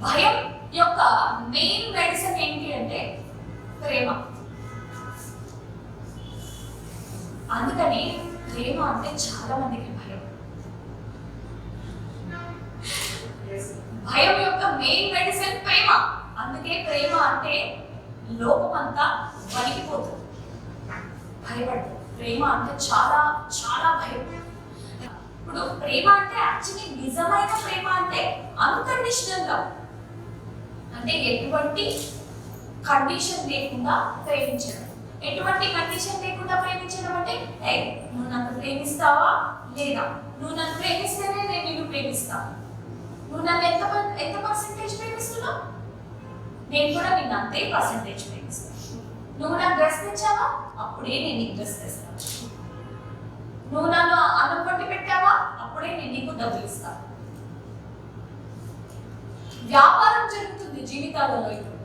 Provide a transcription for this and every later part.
భయం యొక్క main medicine ఏంటి అంటే ప్రేమ. అందుకని ప్రేమ అంటే చాలా మందికి భయం. భయం యొక్క మెయిన్ మెడిసిన్ ప్రేమ. అందుకే ప్రేమ అంటే లోకమంతా వణికిపోతుంది, భయపడుతుంది. ప్రేమ అంటే చాలా చాలా భయం. ఇప్పుడు ప్రేమ అంటే యాక్చువల్లీ నిజమైన ప్రేమ అంటే అన్కండిషనల్ లవ్, అంటే ఎటువంటి కండిషన్ లేకుండా ప్రేమించడం. ఎటువంటి కండిషన్ లేకుండా ప్రేమించడం అంటే నువ్వు నన్ను ప్రేమిస్తావా లేదా, నువ్వు నన్ను ప్రేమిస్తేనే నేను నిన్ను ప్రేమిస్తాను. నువ్వు నన్ను ఎంత పర్సెంటేజ్ ప్రేమిస్తున్నావు, నేను కూడా నిన్ను అంతే పర్సెంటేజ్ ప్రేమిస్తాను. నువ్వు నాకు డ్రెస్ తెచ్చావా, అప్పుడే నేను నీకు డ్రెస్ తెస్తాను. నువ్వు నన్ను అన్నం పట్టి పెట్టావా, అప్పుడే నేను నీకు డబ్బులు ఇస్తాను. వ్యాపారం జరుగుతుంది జీవితాలలో. ఇప్పుడు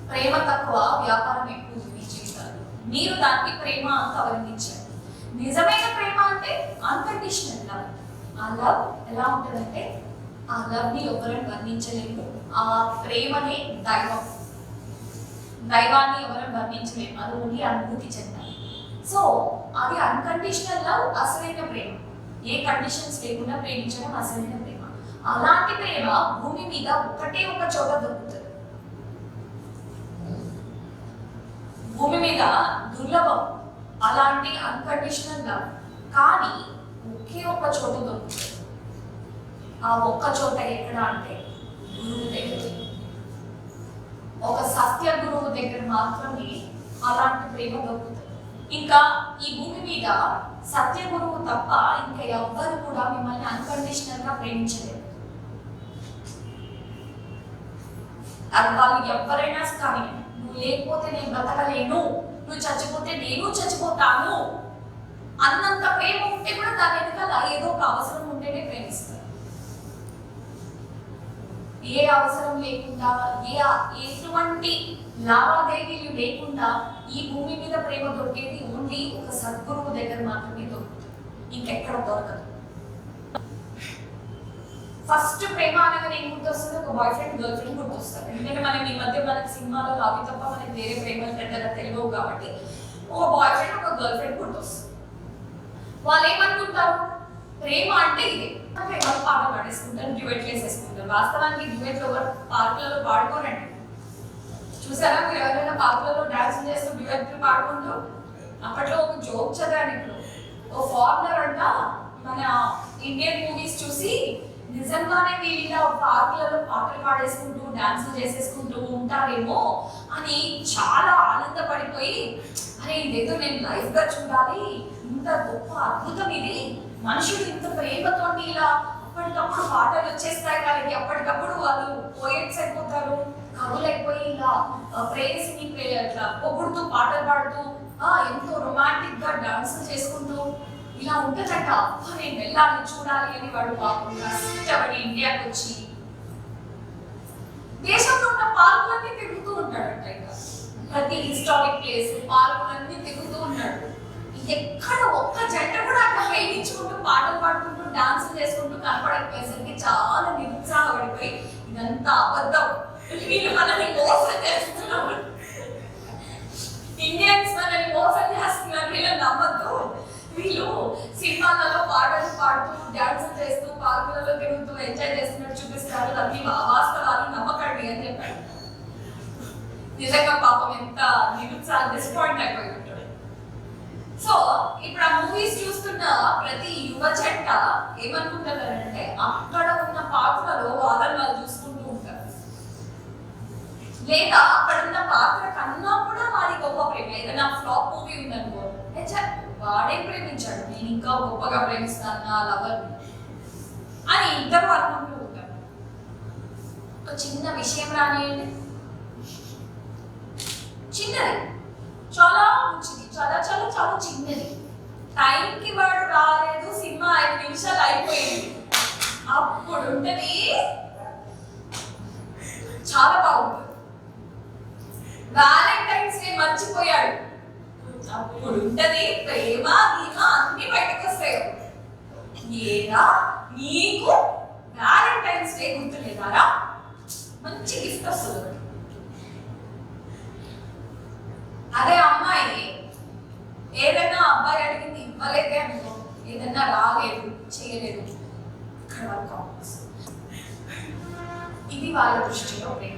ప్రేమ తక్కువ, వ్యాపారం ఎక్కువ మీ జీవితాలు. మీరు దానికి ప్రేమ అంత వర్ణించారు. నిజమైన ప్రేమ అంటే అన్కండిషనల్ లవ్. ఆ లవ్ ఎలా ఉంటుందంటే ఆ లవ్ ని ఎవరైనా వర్ణించలేము. ఆ ప్రేమనే దైవం. దైవాన్ని ఎవరైనా వర్ణించలేము, అది ఓన్లీ అనుభూతి చెందాలి. సో అది అన్కండిషనల్ లవ్, అసలైన ప్రేమ. ఏ కండిషన్స్ లేకుండా ప్రేమించడం అసలైన ప్రేమ. అలాంటి ప్రేమ భూమి మీద ఒకటే ఒక చోట దొరుకుతుంది. భూమి మీద దుర్లభం అలాంటి అన్కండిషనల్ లవ్. కానీ ఒకే ఒక చోట దొరుకుతుంది. ఆ ఒక్క చోట ఎక్కడ అంటే గురువు దగ్గర. ఒక సత్య గురువు దగ్గర మాత్రమే అలాంటి ప్రేమ దొరుకుతుంది. ఇంకా ఈ భూమి మీద సత్య గురువు తప్ప ఇంకా ఎవ్వరు కూడా మిమ్మల్ని అన్కండిషనల్ గా ప్రేమించలేరు. అది వాళ్ళు ఎవరైనా కానీ, నువ్వు లేకపోతే నేను బ్రతకలేను, నువ్వు చచ్చిపోతే నేను చచ్చిపోతాను అన్నంత ప్రేమ ఉంటే కూడా దాని వెనకాల ఏదో ఒక అవసరం ఉంటేనే ప్రేమిస్తారు. ఏ అవసరం లేకుండా, ఎటువంటి లావాదేవీలు లేకుండా ఈ భూమి మీద ప్రేమ దొరికేది ఓన్లీ ఒక సద్గురువు దగ్గర మాత్రమే దొరుకుతుంది, ఇంకెక్కడ దొరకదు. ఫస్ట్ ప్రేమ అనగానే ఏం గుర్తొస్తుంది? ఒక బాయ్ ఫ్రెండ్ గర్ల్ ఫ్రెండ్ గుర్తొస్తారు. ఎందుకంటే మనం ఈ మధ్య మనకి సినిమాలో అవి తప్ప మనకి వేరే ప్రేమలు పెద్దగా తెలియవు కాబట్టి ఒక బాయ్ ఫ్రెండ్ ఒక గర్ల్ ఫ్రెండ్ గుర్తొస్తుంది. వాళ్ళు ఏమనుకుంటారు, ప్రేమ అంటే ఇది. ప్రేమ పాట పాడేసుకుంటారు, డ్యూయెట్లు వేసేసుకుంటారు. వాస్తవానికి డ్యూయెట్లు ఎవరు పార్కులలో పాడుకోరండి. చూసారా మీరు ఎవరైనా పార్కులలో డాన్స్ చేస్తూ డ్యూయెట్లు పాడుకుంటూ? అప్పట్లో ఒక జోక్ చదివాను. ఇప్పుడు ఓ ఫారినర్ అంట మన ఇండియన్ మూవీస్ చూసి నిజంగానే వీళ్ళు ఇలా పార్కులలో పాటలు పాడేసుకుంటూ డాన్సులు చేసేసుకుంటూ ఉంటారేమో అని చాలా ఆనందపడిపోయి, అరే ఇదేదో నేను లైఫ్ గా చూడాలి, ఇంత గొప్ప అద్భుతం ఇది, మనుషులు ఇంత ప్రేమతో ఇలా అప్పటికప్పుడు పాటలు వచ్చేస్తాయి వాళ్ళకి. అప్పటికప్పుడు వాళ్ళు పోయెట్స్ అయిపోతారు, కవులు అయిపోయి ఇలా ప్రేయసిని ఇట్లా పొగుడుతూ పాటలు పాడుతూ ఎంతో రొమాంటిక్ గా డాన్సులు చేసుకుంటూ ఇలా ఉంటుందట. నేను వెళ్ళాలి చూడాలి అని వాడు పాపం కష్టపడి ఇండియాకి వచ్చి దేశంలో ఉన్న పార్కులన్నీ తిరుగుతూ ఉంటాడంట. ఇంకా ప్రతి హిస్టారిక్ ప్లేస్ పార్కులన్నీ తిరుగుతూ ఉన్నాడు. ఎక్కడ ఒక్క జంట కూడా అట్లా ప్రేమించుకుంటూ పాటలు పాడుకుంటూ డాన్సులు చేసుకుంటూ కనపడకపోయేసరికి చాలా నిరుత్సాహపడిపోయి ఇదంతా అబద్ధం, వీళ్ళు మనల్ని మోసం చేస్తున్నారు, ఇండియన్స్ మనల్ని మోసం చేస్తున్నారు, వీళ్ళని నమ్మద్దు, వీళ్ళు సినిమాలలో పాటలు పాడుతూ డాన్సులు చేస్తూ పార్కులలో తిరుగుతూ ఎంజాయ్ చేస్తున్నట్టు చూపిస్తారు, అవి వాస్తవాలు నమ్మకండి అని చెప్పాడు. నిజంగా పాపం ఎంత డిసప్పాయింట్ అయిపోయి ఉంటాడు. సో ఇప్పుడు ఆ మూవీస్ చూస్తున్న ప్రతి యువ జంట ఏమనుకుంటారంటే అక్కడ ఉన్న పాత్రలో వాళ్ళని వాళ్ళు చూసుకుంటూ ఉంటారు, లేదా అక్కడ ఉన్న పాత్ర కన్నా కూడా వారి గొప్ప ప్రేమ. ఏదైనా ఫ్లాప్ మూవీ ఉందనుకో, వాడే ప్రేమించాడు, నేను ఇంకా గొప్పగా ప్రేమిస్తాను నా లవర్ అని ఇద్దరు అనుకుంటూ ఉంటారు. ఒక చిన్న విషయం రానియండి, చిన్నది, చాలా మంచిది, చాలా చాలా చాలా చిన్నది. టైంకి వాడు రాలేదు, సినిమా 5 నిమిషాలు అయిపోయింది, అప్పుడు ఉంటది చాలా బాగుంటుంది. వ్యాలంటైన్స్ డే మర్చిపోయాడు, అప్పుడు ఉంటది ప్రేమ గీమ అన్ని బయటకు వస్తాయి. ఏరా నీకు వ్యాలంటైన్స్ డే గుర్తులేదారా? గిఫ్ట్ వస్తుంది. అదే అమ్మాయి ఏదైనా అబ్బాయి అడిగింది ఇవ్వలేదే అనుకో, ఏదైనా రాలేదు చేయలేదు, ఇక్కడ వరకు ఇది వాళ్ళ దృష్టిలో ప్రేమ.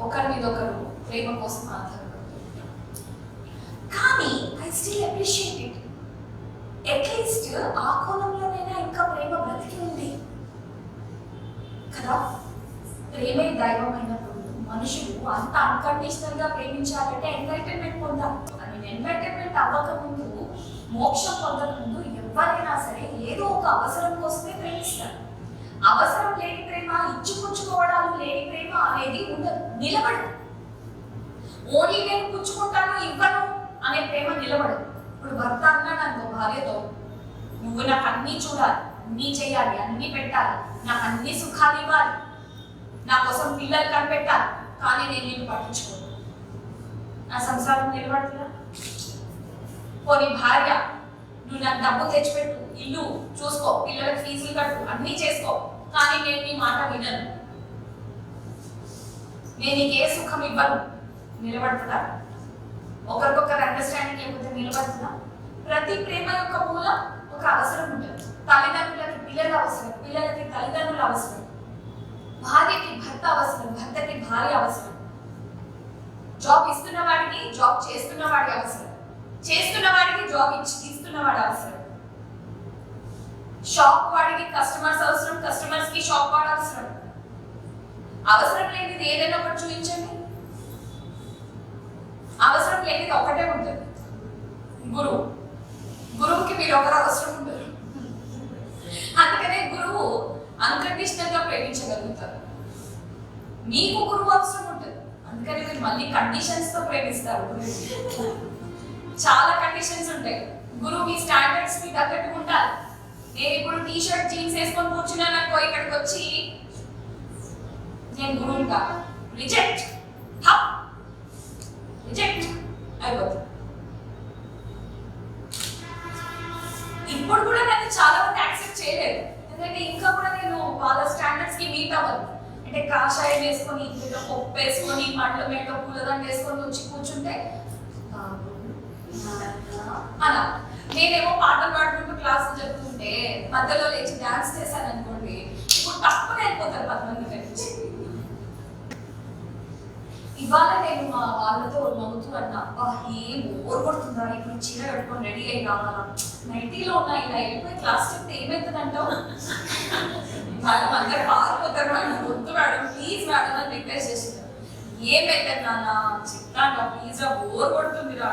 ఒకరి మీద ఒకరు ప్రేమ కోసం ఆధారపడుతుంది. కానీ I still appreciate it. At least ఆ కోణంలోనైనా ఇంకా ప్రేమ బ్రతికి ఉంది కదా. ప్రేమే దైవం అయినప్పుడు మనుషులు అంత అన్కండిషనల్ గా ప్రేమించాలంటే ఎంటర్టైన్మెంట్ పొందాలి. ఎంటర్టైన్మెంట్ అవ్వక ముందు, మోక్షం పొందక ముందు ఎవరైనా సరే ఏదో ఒక అవసరం కోసమే ప్రేమిస్తారు. అవసరం లేని ప్రేమ, ఇచ్చుపుచ్చుకోవడాలు లేని ప్రేమ అనేది ఉండదు, నిలబడదు. ఓన్లీ నేను పుచ్చుకుంటాను ఇవ్వను అనే ప్రేమ నిలబడదు. ఇప్పుడు భర్త అన్నాడు అనుకో భార్యతో, నువ్వు నాకు అన్నీ చూడాలి, అన్నీ చేయాలి, అన్నీ పెట్టాలి, నాకు అన్ని సుఖాలు ఇవ్వాలి, నా కోసం పిల్లలు కనిపెట్టాలి, కానీ నేను నిన్ను పట్టించుకోను, నా సంసారం నిలబడుతుందా? పోనీ భార్య, నువ్వు నాకు డబ్బు తెచ్చిపెట్టు, ఇల్లు చూసుకో, పిల్లలకు ఫీజులు కట్టు, అన్నీ చేసుకో, కానీ నేను నీ మాట వినను, నేను నీకు ఏ సుఖం ఇవ్వను, నిలబడుతుందా? ఒకరికొకరు అండర్స్టాండింగ్ లేకపోతే నిలబడుతుందా? ప్రతి ప్రేమ యొక్క మూల ఒక అవసరం ఉంటుంది. తల్లిదండ్రులకి పిల్లల అవసరం, పిల్లలకి తల్లిదండ్రుల అవసరం, భార్యకి భర్త అవసరం, భర్తకి భార్య అవసరం, జాబ్ ఇస్తున్న వాడికి జాబ్ చేస్తున్న వాడి అవసరం, చేస్తున్న వాడికి జాబ్ ఇస్తున్న వాడి అవసరం, షాప్ వాడికి కస్టమర్స్ అవసరం, కస్టమర్స్ కి షాప్ వాడు అవసరం. అవసరం లేనిది ఏదైనా ఒకటి చూపించండి. అవసరం లేనిది ఒకటే ఉంటుంది, గురువు. గురువుకి మీరు ఒకరు అవసరం ఉండరు. అందుకనే గురువు అన్కండిషనల్ గా ప్రేమించగలుగుతారు. మీకు గురువు అవసరం ఉంటుంది, అందుకని మీరు మళ్ళీ కండిషన్స్ తో ప్రేమిస్తారు. చాలా కండిషన్స్ ఉంటాయి. గురువు మీ స్టాండర్డ్స్ కి తగ్గట్టు ఉండాలి. నేను ఇప్పుడు టీ షర్ట్ జీన్స్ వేసుకొని కూర్చున్నాను అనుకో, ఇక్కడికి వచ్చి నేను గురువు కాదు, రిజెక్ట్ రిజెక్ట్ అయిపోతుంది. ఇప్పుడు కూడా నన్ను చాలా మంది యాక్సెప్ట్ చేయలేదు, ఎందుకంటే ఇంకా కూడా నేను వాళ్ళ స్టాండర్డ్స్ కి మీట్ అవ్వదు. అంటే కాషాయం వేసుకొని, ఇంట్లో పప్పు వేసుకొని, పండ్ల మేట పూలదండ వేసుకొని వచ్చి కూర్చుంటే అలా. నేనేమో పాటలు పాడుకుంటూ క్లాసులు చెప్తుంటే మధ్యలో లేచి డాన్స్ చేశాను అనుకోండి, ఇప్పుడు తక్కువ అయిపోతారు 10 మంది నుంచి. ఇవాళ నేను మా వాళ్ళతో నవ్వుతూ అన్నా, అబ్బా ఏం బోర్ కొడుతుందా, ఇప్పుడు చీర కట్టుకొని రెడీ అయి కావాలా, నైటీలో ఉన్నా ఇలా వెళ్ళిపోయి క్లాస్ చెప్తే ఏమవుతుంది అంటావు? మేడం అందరు పారిపోతారు, మేడం వద్దు మేడం ప్లీజ్ మేడం అని రిక్వెస్ట్ చేసింది. ఏమైతుంది నాన్న చెప్తాను ప్లీజ్ రా, బోర్ కొడుతుంది రా,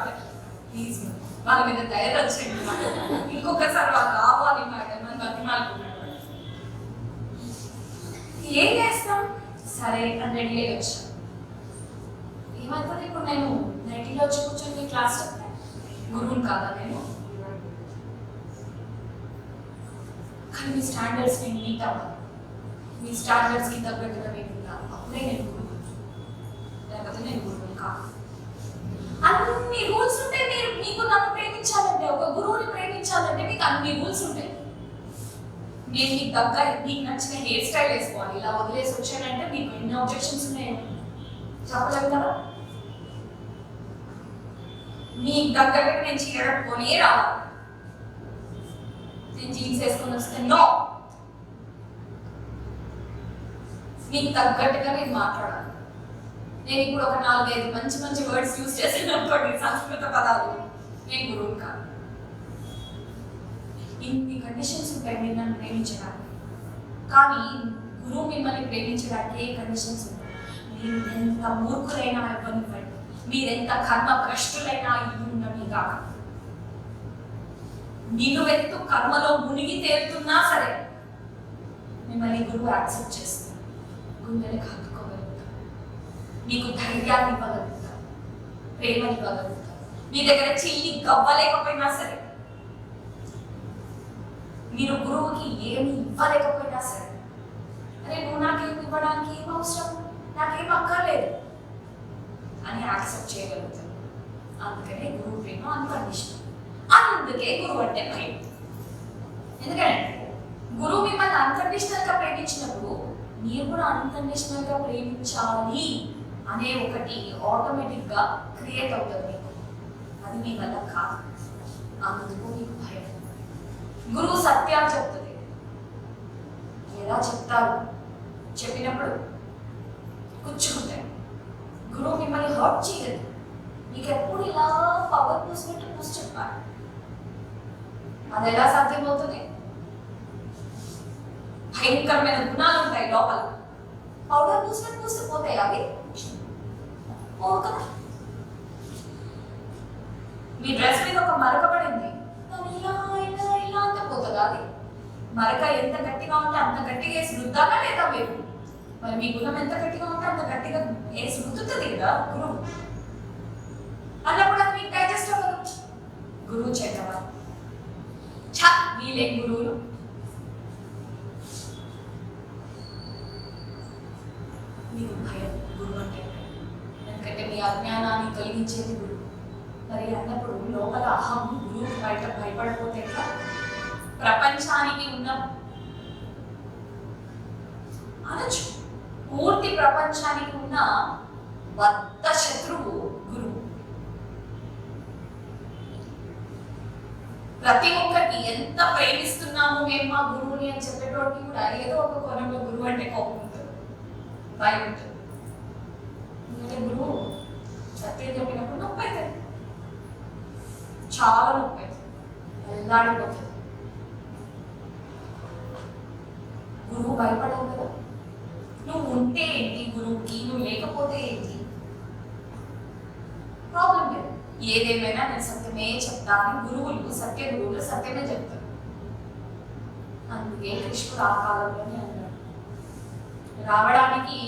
ప్లీజ్ వాళ్ళ మీద ధైర్యం వచ్చింది, ఇంకొకసారి వాళ్ళు రావాలి మేడం అని బతిమాలుకున్నాడు. ఏం చేస్తాం, సరే అని రెడీ అయ్యి వచ్చాను. ఏమవుతుంది, ఇప్పుడు నేను నైటీలో వచ్చి కూర్చొని క్లాస్ చెప్తే గురువుని కాదా నేను? కానీ మీ స్టాండర్డ్స్ నేను మీట్ అవ్వాలి, మీ స్టాండర్డ్స్కి తగ్గట్టుగా నేను ఉండాలి, అప్పుడే నేను గురువు, లేకపోతే నేను గురువుని కాదు. అన్ని రూల్స్ ఉంటాయి. మీకు నన్ను ప్రేమించాలంటే, ఒక గురువుని ప్రేమించాలంటే మీకు అన్ని రూల్స్ ఉంటాయి. నేను మీకు దగ్గర మీకు నచ్చిన హెయిర్ స్టైల్ వేసుకోవాలి, ఇలా వదిలేసి వచ్చానంటే మీకు ఎన్ని ఆబ్జెక్షన్స్ ఉన్నాయో చెప్పలేము కదా. మీకు దగ్గరగా నేను చీర కట్టుకొని రావాలి, నేను జీన్స్ వేసుకొని వస్తే నో, మీకు తగ్గట్టుగా నేను మాట్లాడాలి. నేను ఇప్పుడు ఒక 4-5 మంచి మంచి వర్డ్స్ యూజ్ చేసాను అనుకోండి, సంస్కృత పదాలు, నేను గురువు కాదు. ఇన్ని కండిషన్స్ ఉంటాయి మీరు నన్ను ప్రేమించడానికి. కానీ గురువు మిమ్మల్ని ప్రేమించడానికి ఏ కండిషన్స్ ఉంటాయి? మీరు ఎంత మూర్ఖులైనా ఇవ్వనివ్వండి, మీరెంత కర్మ భ్రష్టులైనా ఇవ్వండి కాక, నిలువెత్తు కర్మలో మునిగి తేలుతున్నా సరే మిమ్మల్ని గురువు యాక్సెప్ట్ చేస్తారు, గుండెలకు హత్తుకోగలుగుతారు, మీకు ధైర్యాన్ని ఇవ్వగలుగుతారు, ప్రేమని ఇవ్వగలుగుతారు. మీ దగ్గర చిల్లి గవ్వలేకపోయినా సరే, మీరు గురువుకి ఏమి ఇవ్వలేకపోయినా సరే, అరే నువ్వు నాకేం ఇవ్వడానికి ఏం అవసరం, నాకేం అక్కర్లేదు అని యాక్సెప్ట్ చేయగలుగుతారు. అందుకనే గురువు ప్రేమ అన్కండిషనల్. అందుకే గురువు అంటే ప్రేమ. ఎందుకంటే గురువు మిమ్మల్ని అన్కండిషనల్ గా ప్రేమించినప్పుడు మీరు కూడా అన్కండిషనల్గా ప్రేమించాలి అనే ఒకటి ఆటోమేటిక్గా క్రియేట్ అవుతుంది మీకు. అది మీ వల్ల కాదు, అందుకు మీకు భయం. గురువు సత్యాలు చెప్తుంది, ఎలా చెప్తారు, చెప్పినప్పుడు కూర్చుంటాయి. గురువు మిమ్మల్ని హర్ట్ చేయదు, మీకు ఎప్పుడు ఇలా పవర్ పూసినట్టు పూసి చెప్పాలి. అది ఎలా సాధ్యమవుతుంది? భయంకరమైన గుణాలు ఉంటాయి లోపల, పౌడర్ పూసినట్టు పూస్తే పోతాయి అవి పోవు కదా. మీ డ్రెస్ మీద ఒక మరక పడింది, ఇలా ఇలా ఇలా అంతా పోతుంది. అది మరక ఎంత గట్టిగా ఉంటే అంత గట్టిగా వేసి రుద్దాలా లేదా మీరు? మరి మీ గుణం ఎంత గట్టిగా ఉంటే అంత గట్టిగా వేసి రుద్దుతుంది కదా గురువు. అన్నప్పుడు అది మీకు డైజెస్ట్ అవ్వదు. గురువు చెడ్డవా? వీళ్ళేం గురువులు? మీకు భయం గురువు అంటే, ఎందుకంటే మీ అజ్ఞానాన్ని తొలగించేది గురువు. మరి అన్నప్పుడు లోపల అహం గురువు బయట భయపడకపోతే ఎట్లా? ప్రపంచానికి ఉన్న అనొచ్చు, పూర్తి ప్రపంచానికి ఉన్న బద్ధ శత్రువు గురువు. ప్రతి ఒక్కరికి ఎంత ప్రేమిస్తున్నాము మేము మా గురువుని అని చెప్పేటోడికి కూడా ఏదో ఒక కోణంలో గురువు అంటే కోపం ఉంటుంది, భయం ఉంటుంది. ఎందుకంటే గురువు సత్యం చెప్పినప్పుడు నొప్పి అవుతుంది, చాలా నొప్పి అవుతుంది, వెళ్ళాడిపోతుంది. గురువు భయపడవు కదా. నువ్వు ఉంటే ఏంటి గురువుకి, నువ్వు లేకపోతే ఏంటి, ప్రాబ్లం లేదు. ఏదేమైనా నేను సత్యమే చెప్తాను, గురువులు సత్య గురువులు సత్యమే చెప్తారు. అందుకే కృష్ణుడు ఆ కాలంలోనే అన్నాడు, రావడానికి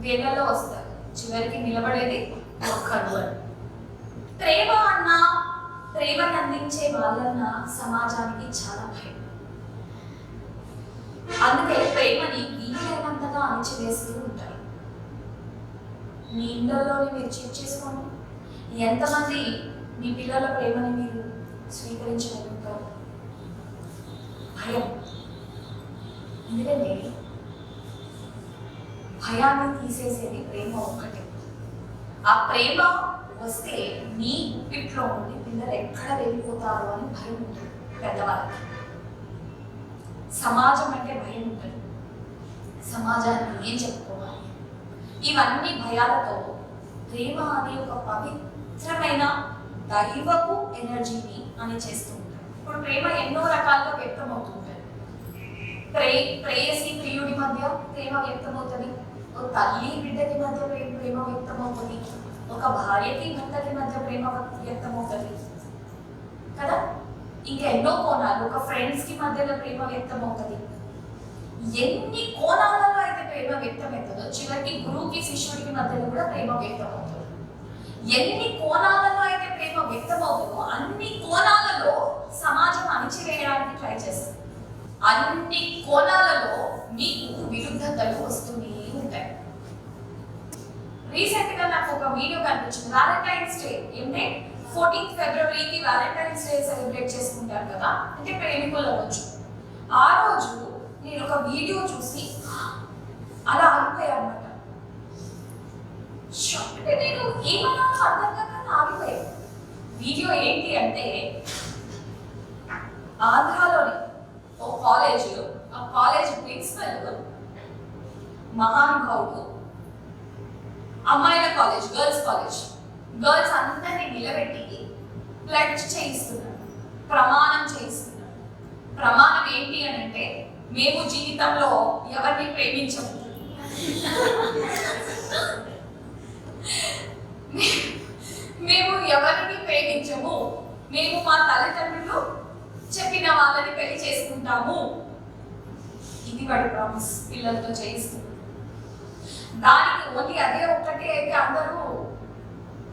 వేళ్లలో వస్తారు, చివరికి నిలబడేది ఒక్కడు అని. ప్రేమ అన్నా, ప్రేమను అందించే వాళ్ళన్నా సమాజానికి చాలా భయం. అందుకే ప్రేమని వీలైనంతగా అణిచివేస్తూ ఉంటారు. మీ ఇండ్లలోనే మీరు చెక్ చేసుకోండి, ఎంతమంది మీ పిల్లల ప్రేమని మీరు స్వీకరించగలుగుతారు? భయం. ఎందుకంటే భయాన్ని తీసేసేది ప్రేమ ఒక్కటే. ఆ ప్రేమ వస్తే మీ గుప్పిట్లో ఉండి పిల్లలు ఎక్కడ వెళ్ళిపోతారు అని భయం ఉంటుంది పెద్దవాళ్ళకి. సమాజం అంటే భయం ఉంటుంది, సమాజానికి ఏం చెప్పుకోవాలి, ఇవన్నీ భయాలతో ప్రేమ అనే ఒక పవిత్రమైన దైవపు ఎనర్జీని అని చేస్తూ ఉంటారు. ఇప్పుడు ప్రేమ ఎన్నో రకాలుగా వ్యక్తం అవుతుంటుంది. ప్రేయసి ప్రియుడి మధ్య ప్రేమ వ్యక్తమవుతుంది, ఒక తల్లి బిడ్డకి మధ్య ప్రేమ వ్యక్తమవుతుంది, ఒక భార్యకి భర్తకి మధ్య ప్రేమ వ్యక్తమవుతుంది కదా. ఇంకా ఎన్నో కోణాలు, ఒక ఫ్రెండ్స్ కి మధ్యలో ప్రేమ వ్యక్తమవుతుంది. ఎన్ని కోణాలలో అయితే ప్రేమ వ్యక్తమవుతుందో చివరికి గురువుకి శిష్యుడికి మధ్యలో కూడా ప్రేమ వ్యక్తమవుతుంది. ఎన్ని కోణాలలో అయితే ప్రేమ వ్యక్తమవుతుందో అన్ని కోణాలలో సమాజం అణిచివేయడానికి ట్రై చేస్తుంది. అన్ని కోణాలలో మీకు విరుద్ధతలు వస్తూనే ఉంటాయి. రీసెంట్ గా నాకు ఒక వీడియో కనిపించింది, వ్యాలంటైన్స్ డే. ఏంటంటే 14th ఫిబ్రవరికి వ్యాలంటైన్స్ డే సెలబ్రేట్ చేసుకుంటారు కదా, అంటే ప్రేమికుల రోజు. ఆ రోజు నేను ఒక వీడియో చూసి అలా ఆగిపోయాను అనమాట. అంటే నేను ఏమన్నా అర్థం కాక ఆగిపోయాను. వీడియో ఏంటి అంటే, ఆంధ్రాలోని ఒక కాలేజ్, ఆ కాలేజ్ ప్రిన్సిపల్ మహానుభావుడు, అమ్మాయిల కాలేజ్, గర్ల్స్ అందరినీ నిలబెట్టి ప్లెడ్జ్ చేయిస్తున్నాడు, ప్రమాణం చేయిస్తున్నాడు. ప్రమాణం ఏంటి అని అంటే, మేము జీవితంలో ఎవరిని ప్రేమించము, మేము ఎవరిని ప్రేమించము, మేము మా తల్లిదండ్రులు చెప్పిన వాళ్ళని పెళ్లి చేసుకుంటాము. ఇది వాడి ప్రామిస్ పిల్లలతో చేయిస్తుంది. దానికి ఓన్లీ అదే ఒక్కటే అయితే అందరూ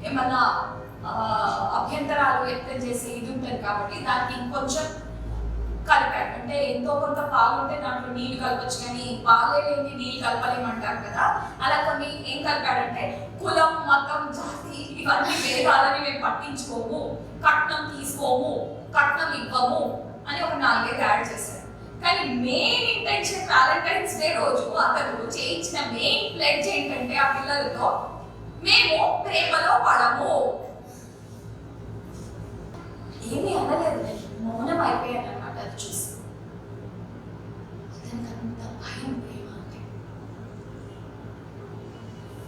ఏమన్నా అభ్యంతరాలు వ్యక్తం చేసి ఇది ఉంటుంది కాబట్టి దానికి ఇంకొంచెం కలిపాడు. అంటే ఎంతో కొంత పాలు ఉంటే దాంట్లో నీళ్ళు కలపచ్చు, కానీ పాలే లేని నీళ్ళు కలపలేమంటారు కదా. అలా కొన్ని ఏం కలిపాడంటే, కులం, మతం, జాతి ఇవన్నీ భేదాలని మేము పట్టించుకోము, కట్నం తీసుకోము, కట్నం ఇవ్వము అని ఒక 4 యాడ్ చేశారు. కానీ మెయిన్ ఇంటెన్షన్ వ్యాలంటైన్స్ డే రోజు అతను చేయించిన మెయిన్ ప్లెడ్జ్ ఏంటంటే ఆ పిల్లలతో మేము ప్రేమలో పడము. ఏమీ అనలేదు, మౌనం అయిపోయాను అన్నమాట. అది చూసి అతనికి అంత భయం, ప్రేమ అంటే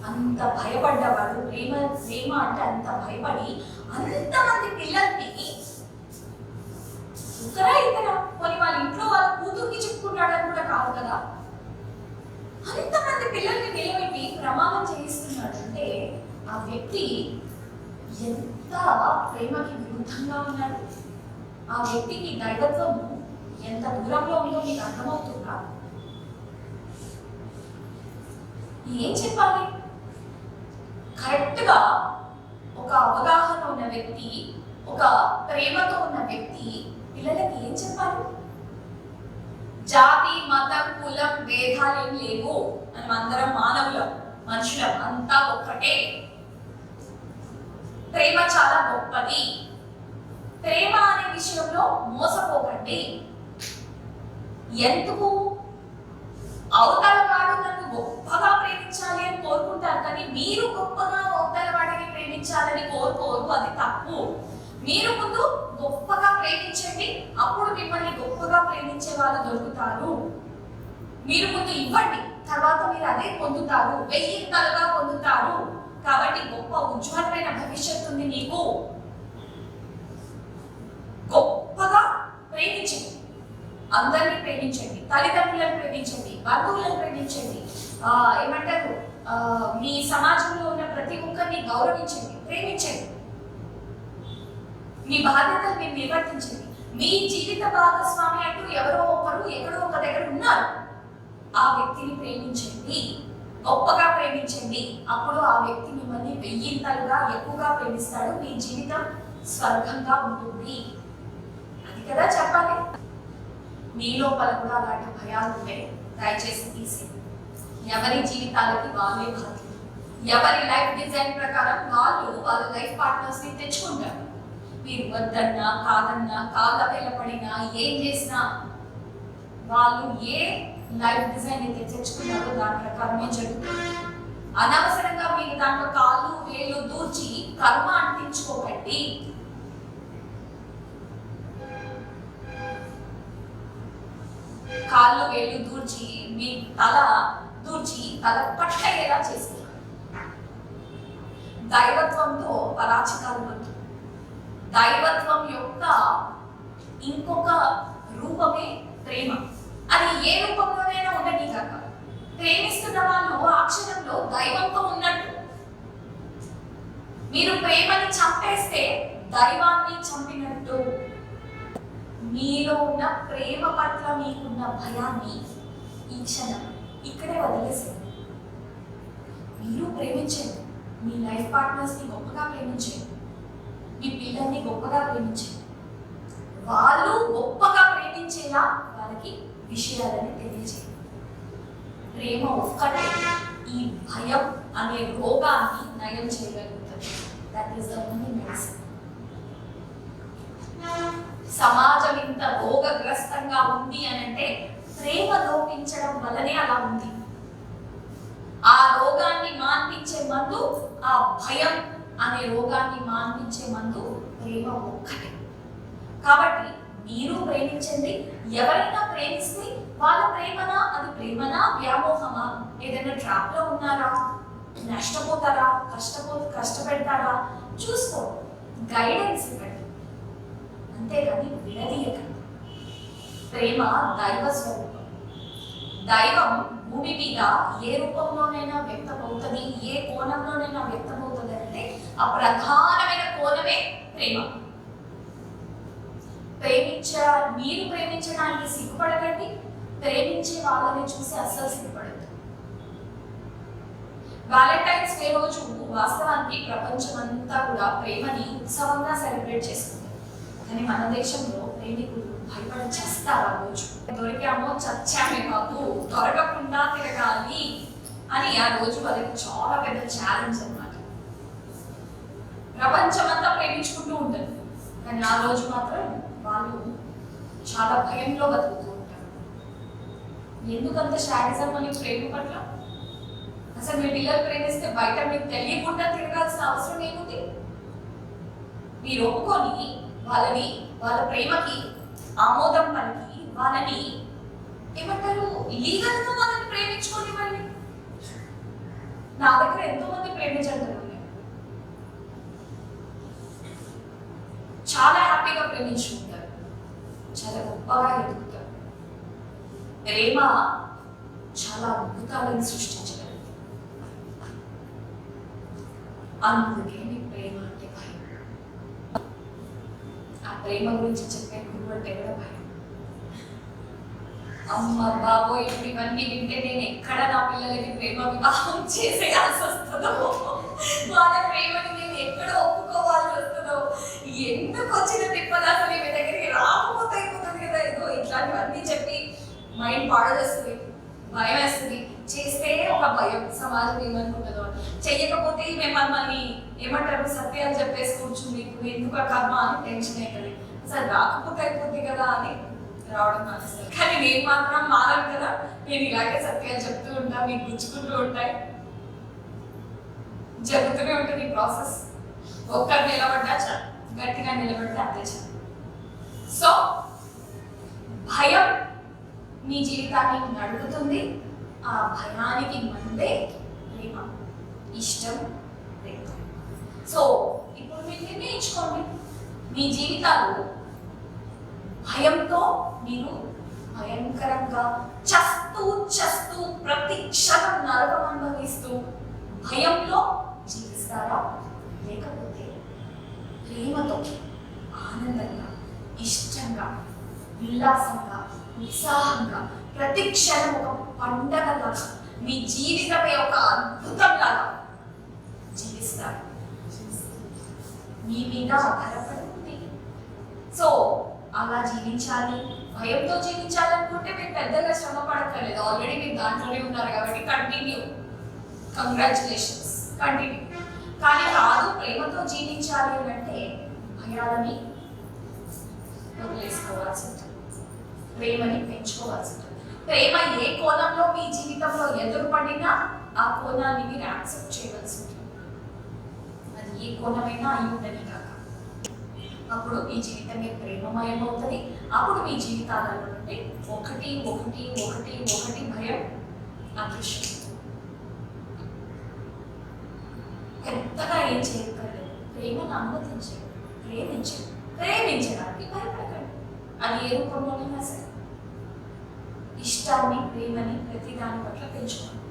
అంత భయపడ్డవాడు. ప్రేమ ప్రేమ అంటే అంత భయపడి అంతమంది పిల్లల్ని ఒకరా ఇతరా కొన్ని వాళ్ళ ఇంట్లో వాళ్ళ కూతురికి చెప్పుకుంటాడని కూడా కాదు కదా, అంతమంది పిల్లల్ని నిలబెట్టి ప్రమాణం చేయిస్తున్నాడు అంటే ఆ వ్యక్తి ఎంత ప్రేమకి విరుద్ధంగా ఉన్నాడు. ఆ వ్యక్తికి దైవత్వం ఎంత దూరంలో ఉందో మీకు అర్థమవుతుందా? ఏం చెప్పాలి? కరెక్ట్ గా ఒక అవగాహన ఉన్న వ్యక్తి, ఒక ప్రేమతో ఉన్న వ్యక్తి పిల్లలకి ఏం చెప్పాలి? జాతి, మతం, కులం, భేదాలు ఏం లేవు, మనం అందరం మానవులం, మనుషులం, అంతా ఒక్కటే. ప్రేమ చాలా గొప్పది. ప్రేమ అనే విషయంలో మోసపోకండి. ఎందుకు? అవతల వాడు నన్ను గొప్పగా ప్రేమించాలి అని కోరుకుంటారు, కానీ మీరు గొప్పగా అవతల వాడిని ప్రేమించాలని కోరుకోరు. అది తప్పు. మీరు ముందు గొప్పగా ప్రేమించండి, అప్పుడు మిమ్మల్ని గొప్పగా ప్రేమించే వాళ్ళు దొరుకుతారు. మీరు ముందు ఇవ్వండి, తర్వాత మీరు అదే పొందుతారు, 1000 తలుగా పొందుతారు. కాబట్టి గొప్ప ఉజ్వలమైన భవిష్యత్తు ఉంది నీకు. గొప్పగా ప్రేమించండి, అందరినీ ప్రేమించండి, తల్లిదండ్రులను ప్రేమించండి, బంధువులను ప్రేమించండి, ఏమంటారు, మీ సమాజంలో ఉన్న ప్రతి ఒక్కరిని గౌరవించండి, ప్రేమించండి. మీ బాధ్యతలు మీరు నిర్వర్తించండి. మీ జీవిత భాగస్వామి అంటూ ఎవరో ఒకరు ఎక్కడో ఒక దగ్గర ఉన్నారు, ఆ వ్యక్తిని ప్రేమించండి, గొప్పగా ప్రేమించండి. అప్పుడు ఆ వ్యక్తి మిమ్మల్ని 1000 తలుగా ఎక్కువగా ప్రేమిస్తాడు. మీ జీవితం స్వర్గంగా ఉంటుంది. అది కదా చెప్పాలి. మీ లోపల కూడా అలాంటి భయాలు ఉంటే దయచేసి తీసి, ఎవరి జీవితాలకి వాళ్ళే బాధ్యులు. ఎవరి లైఫ్ డిజైన్ ప్రకారం వాళ్ళు వాళ్ళ లైఫ్ పార్ట్నర్స్ ని తెచ్చుకుంటారు. మీరు వద్దన్నా కాదన్నా కాళ్ళ వేల పడినా ఏం చేసినా వాళ్ళు ఏ లైఫ్ డిజైన్ అయితే తెచ్చుకున్నారో దాని ప్రకారమే జరుగుతుంది. అనవసరంగా మీరు దాంట్లో కాళ్ళు వేలు దూర్చి కర్మ అంటించుకోకండి. కాళ్ళు వేలు దూర్చి మీ తల దూర్చి తల పట్టయ్యేలా చేస్తారు. దైవత్వంతో పరాచకాలు వద్దు. దైవత్వం యొక్క ఇంకొక రూపమే ప్రేమ. అది ఏ రూపంలోనైనా ఉండని కాక, ప్రేమిస్తున్న వాళ్ళు ఆ క్షణంలో దైవంతో ఉన్నట్టు. మీరు ప్రేమని చంపేస్తే దైవాన్ని చంపినట్టు. మీలో ఉన్న ప్రేమ పట్ల మీకున్న భయాన్ని ఈ క్షణం ఇక్కడే వదిలేసేయండి. మీరు ప్రేమించండి, మీ లైఫ్ పార్ట్నర్స్ ని గొప్పగా ప్రేమించండి, మీ పిల్లల్ని గొప్పగా ప్రేమించండి. వాళ్ళు గొప్పగా ప్రేమించేలా వాళ్ళకి విషయాలని తెలియజేయండి. ప్రేమ ఒక్కటే ఈ భయం అనే రోగాన్ని నయం చేయగలుగుతుంది. That is the only medicine. సమాజం ఇంత రోగగ్రస్తంగా ఉంది అని అంటే ప్రేమ లోపించడం వల్లనే అలా ఉంది. ఆ రోగాన్ని మాన్పించే మందు, ఆ భయం అనే రోగాన్ని మాన్పించే మందు ప్రేమ ఒక్కటే. కాబట్టి మీరు ప్రేమించండి. ఎవరైనా ప్రేమిస్తే వాళ్ళ ప్రేమనా, అది ప్రేమనా వ్యామోహమా, ఏదైనా ట్రాప్ లో ఉన్నారా, నష్టపోతారా, కష్టపెడతారా చూసుకో, గైడెన్స్ ఇవ్వండి, అంతేగాని విడదీయకండి. ప్రేమ దైవ స్వరూపం. దైవం భూమి మీద ఏ రూపంలోనైనా వ్యక్తమవుతుంది, ఏ కోణంలోనైనా వ్యక్తమవుతుంది అంటే ఆ ప్రధానమైన కోణమే ప్రేమ. మీరు ప్రేమించడానికి సిగ్గుపడకండి, ప్రేమించే వాళ్ళని చూసి అస్సలు సిగ్గుపడద్దు. వాలెంటైన్స్ డే రోజు వాస్తవానికి ప్రపంచం అంతా కూడా ప్రేమని ఉత్సవంగా సెలబ్రేట్ చేస్తుంది. కానీ మన దేశంలో ప్రేమికులు భయపడి చేస్తారు. ఆ రోజు దొరికామో చచ్చామే బాబు, దొరకకుండా తిరగాలి అని ఆ రోజు వాళ్ళకి చాలా పెద్ద ఛాలెంజ్ అన్నమాట. ప్రపంచం అంతా ప్రేమించుకుంటూ ఉంటుంది, కానీ ఆ రోజు మాత్రం వాళ్ళు చాలా భయంలో బతుకుతూ ఉంటారు. ఎందుకంత శాడిజం అని ప్రేమ పట్ల? అసలు మీ పిల్లలు ప్రేమిస్తే బయట మీకు తెలియకుండా తిరగాల్సిన అవసరం ఏముంది? మీరు ఒప్పుకొని వాళ్ళని, వాళ్ళ ప్రేమకి ఆమోదం పలికి వాళ్ళని ఏమంటారు, లీగల్ గా వాళ్ళని ప్రేమించుకోండి. వాళ్ళని నా దగ్గర ఎంతో మంది ప్రేమించడం చాలా హ్యాపీగా ప్రేమించుకుంటారు, చాలా గొప్పగా ఎదుగుతారు. ప్రేమ చాలా అద్భుతాలను సృష్టించగలదు. అందుకే మీకు ప్రేమ అంటే భయం. ఆ ప్రేమ గురించి చెప్పే గురువు అంటే కూడా భయం. అమ్మ బాబోయ్, ఇప్పుడు ఇవన్నీ వింటే నేను ఎక్కడ నా పిల్లలకి ప్రేమ వివాహం చేసేయాల్సి వస్తుందో, వాళ్ళ ప్రేమని నేను ఎక్కడ ఒప్పుకోవాల్సి వస్తుందో, ఎందుకు వచ్చిన తిప్పలు అసలు మీ దగ్గరికి రాకపోతే అయిపోతుంది కదా. ఏదో ఇట్లాంటివన్నీ చెప్పి మైండ్ పాడు చేస్తుంది, భయం వేస్తుంది. చేస్తే ఒక భయం, సమాజం ఏమనుకుంటుందో, చెయ్యకపోతే మిమ్మల్ని ఏమంటారు, సత్యాలు చెప్పేసి కూర్చుంది, ఇప్పుడు ఎందుకు ఆ కర్మ అని టెన్షన్ అవుతుంది. అసలు రాకపోతే అయిపోతుంది కదా అని రావడం మానేస్తారు. కానీ నేను మాత్రం మారాను కదా, నేను ఇలాగే సత్యాలు చెప్తూ ఉంటా, మీకు గుచ్చుకుంటూ ఉంటాయి, జరుగుతూనే ఉంటుంది ఈ ప్రాసెస్. ఒక్కరు నిలబడ్డా చాలు, గట్టిగా నిలబడ్డా అంతే చాలు. సో భయం మీ జీవితాన్ని నడుపుతుంది. ఆ భయానికి మందే ప్రేమ, ఇష్టం, ప్రేమ. సో ఇప్పుడు మీరు నిర్ణయించుకోండి, మీ జీవితాలు భయంతో మీరు భయంకరంగా చస్తూ చస్తూ ప్రతి క్షణం నరకం అనుభవిస్తూ భయంలో జీవిస్తారా, లేకపోతే ప్రేమతో ఆనందంగా, ఇష్టంగా, ఉల్లాసంగా, ఉత్సాహంగా ప్రతి క్షణం ఒక పండగలాగా, మీ జీవితమే ఒక అద్భుతంలాగా జీవిస్తారు? మీ మీద ఆధారపడి ఉంది. సో అలా జీవించాలి, భయంతో జీవించాలనుకుంటే మీరు పెద్దగా శ్రమ పడక్కర్లేదు. ఆల్రెడీ మీరు దాంట్లోనే ఉన్నారు కాబట్టి కంటిన్యూ, కంగ్రాచులేషన్స్, కంటిన్యూ. కానీ కాదు, ప్రేమతో జీవించాలి అని అంటే భయాలని వదిలేసుకోవాల్సి ఉంటుంది, ప్రేమని పెంచుకోవాల్సి ఉంటుంది. ప్రేమ ఏ కోణంలో మీ జీవితంలో ఎదురుపడినా ఆ కోణాన్ని మీరు యాక్సెప్ట్ చేయవలసి ఉంటుంది. అది ఏ కోణమైనా అయి ఉండని కాక, అప్పుడు మీ జీవితమే ప్రేమమయం అవుతుంది. అప్పుడు మీ జీవితాలలో నుండి ఒకటి ఒకటి ఒకటి ఒకటి భయం అదృశ్యం. పెద్దగా ఏం చేయక్కర్లేదు, ప్రేమను అనుమతించండి, ప్రేమించండి. ప్రేమించడానికి భయపడకండి, అది ఏ రూపంలోనైనా సరే. ఇష్టాన్ని, ప్రేమని ప్రతి దాని పట్ల పెంచుకోండి.